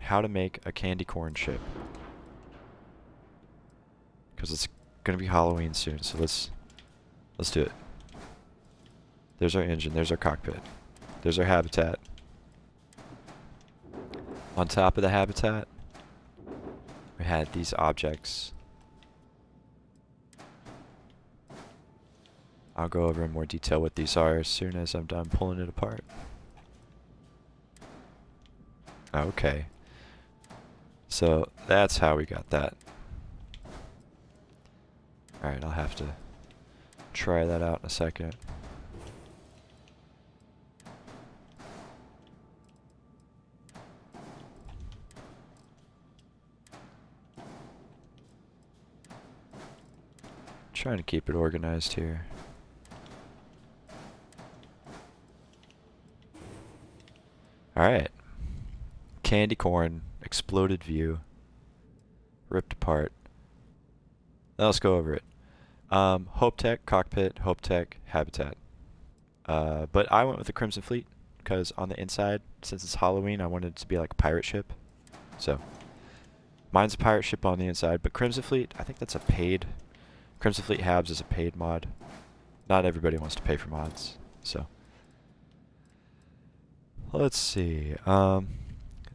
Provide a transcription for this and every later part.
how to make a candy corn ship. Because it's going to be Halloween soon, so let's do it. There's our engine, there's our cockpit. There's our habitat. On top of the habitat, we had these objects. I'll go over in more detail what these are as soon as I'm done pulling it apart. Okay. So that's how we got that. Alright, I'll have to try that out in a second. Trying to keep it organized here. Alright. Candy corn, exploded view, ripped apart. Now let's go over it. Hope Tech, cockpit, Hope Tech, habitat. But I went with the Crimson Fleet because on the inside, since it's Halloween, I wanted it to be like a pirate ship. So, mine's a pirate ship on the inside, but Crimson Fleet, I think that's a paid. Crimson Fleet Habs is a paid mod. Not everybody wants to pay for mods, so. Let's see.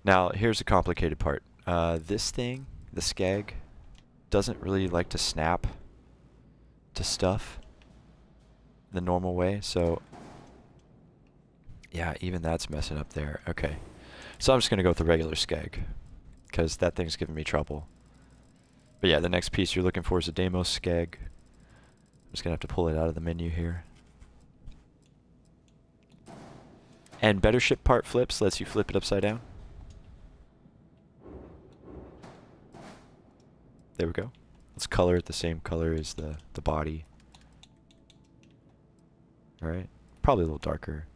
Now, here's the complicated part. This thing, the skeg, doesn't really like to snap to stuff the normal way, so yeah, even that's messing up there. Okay, so I'm just gonna go with the regular skeg because that thing's giving me trouble. But yeah, the next piece you're looking for is a Deimos skeg. I'm just gonna have to pull it out of the menu here. And Better Ship Part Flips lets you flip it upside down. There we go. Let's color it the same color as the body. Alright, probably a little darker.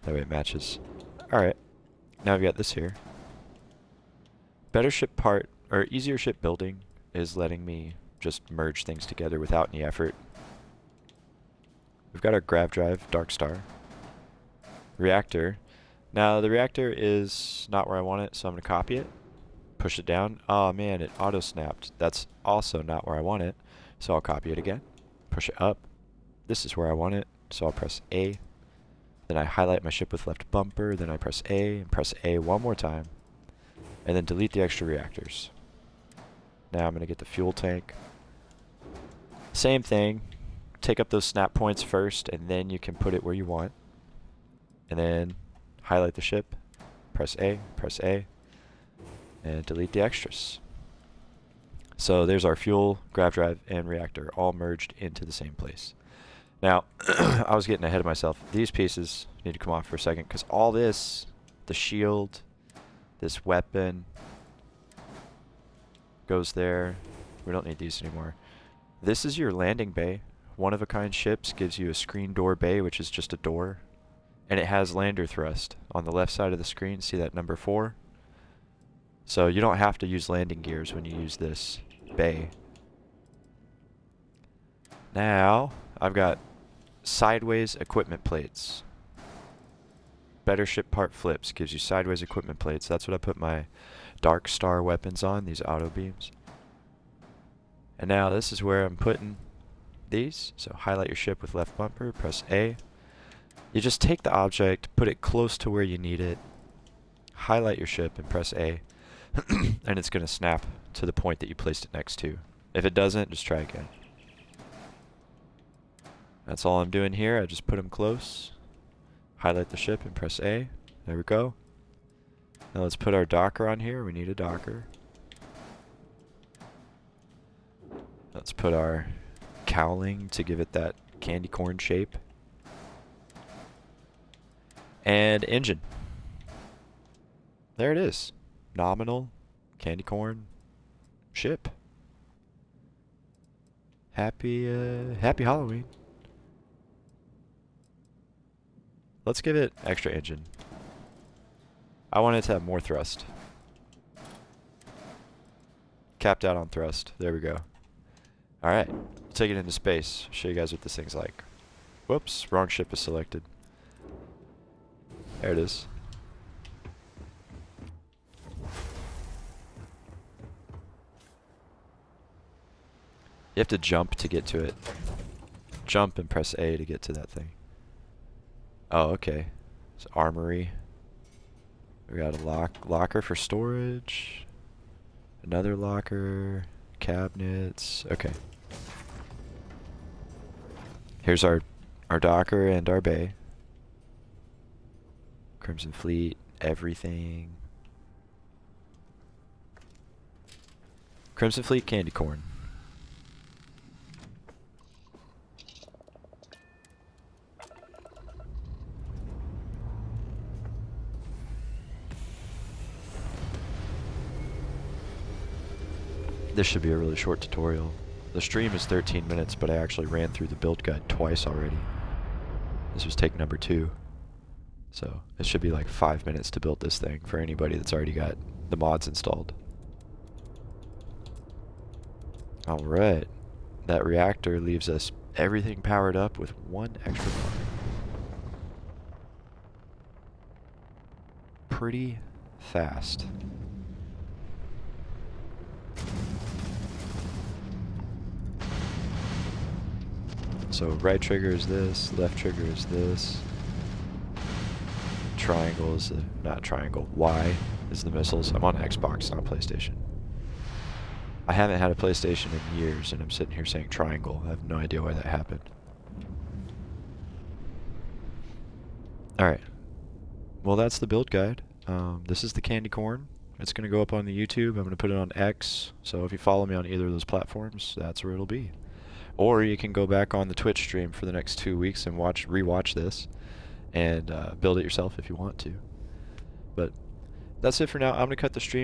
That way it matches. Alright, now we've got this here. Better Ship Part, or Easier Ship Building, is letting me just merge things together without any effort. We've got our grav drive, Darkstar. Reactor. Now the reactor is not where I want it, so I'm going to copy it. Push it down. Oh man, it auto snapped. That's also not where I want it, so I'll copy it again. Push it up. This is where I want it, so I'll press A. Then I highlight my ship with left bumper, then I press A, and press A one more time. And then delete the extra reactors. Now I'm going to get the fuel tank. Same thing. Take up those snap points first, and then you can put it where you want. And then highlight the ship, press A, and delete the extras. So there's our fuel, grav drive, and reactor all merged into the same place. Now, I was getting ahead of myself. These pieces need to come off for a second, because all this, the shield, this weapon, goes there. We don't need these anymore. This is your landing bay. One-of-a-kind ships gives you a screen door bay, which is just a door. And it has lander thrust on the left side of the screen. See that number 4? So you don't have to use landing gears when you use this bay. Now, I've got sideways equipment plates. Better Ship Part Flips gives you sideways equipment plates. That's what I put my Darkstar weapons on, these auto beams. And now this is where I'm putting these. So highlight your ship with left bumper, press A. You just take the object, put it close to where you need it, highlight your ship and press A, and it's going to snap to the point that you placed it next to. If it doesn't, just try again. That's all I'm doing here. I just put them close, highlight the ship and press A. There we go. Now let's put our docker on here. We need a docker. Let's put our cowling to give it that candy corn shape. And engine. There it is. Nominal, candy corn, ship. Happy Halloween. Let's give it extra engine. I want it to have more thrust. Capped out on thrust. There we go. Alright, we'll take it into space. Show you guys what this thing's like. Whoops, wrong ship is selected. There it is. You have to jump to get to it. Jump and press A to get to that thing. Oh, okay. It's armory. We got a locker for storage. Another locker. Cabinets. Okay. Here's our docker and our bay. Crimson Fleet, everything. Crimson Fleet candy corn. This should be a really short tutorial. The stream is 13 minutes, but I actually ran through the build guide twice already. This was take number 2. So it should be like 5 minutes to build this thing for anybody that's already got the mods installed. Alright. That reactor leaves us everything powered up with 1 extra bar. Pretty fast. So right trigger is this, left trigger is this. Triangle is the, not triangle, Y is the missiles. I'm on Xbox, not PlayStation. I haven't had a PlayStation in years, and I'm sitting here saying triangle. I have no idea why that happened. Alright. Well, that's the build guide. This is the candy corn. It's going to go up on the YouTube. I'm going to put it on X. So if you follow me on either of those platforms, that's where it'll be. Or you can go back on the Twitch stream for the next 2 weeks and rewatch this and build it yourself if you want to. But that's it for now. I'm going to cut the stream.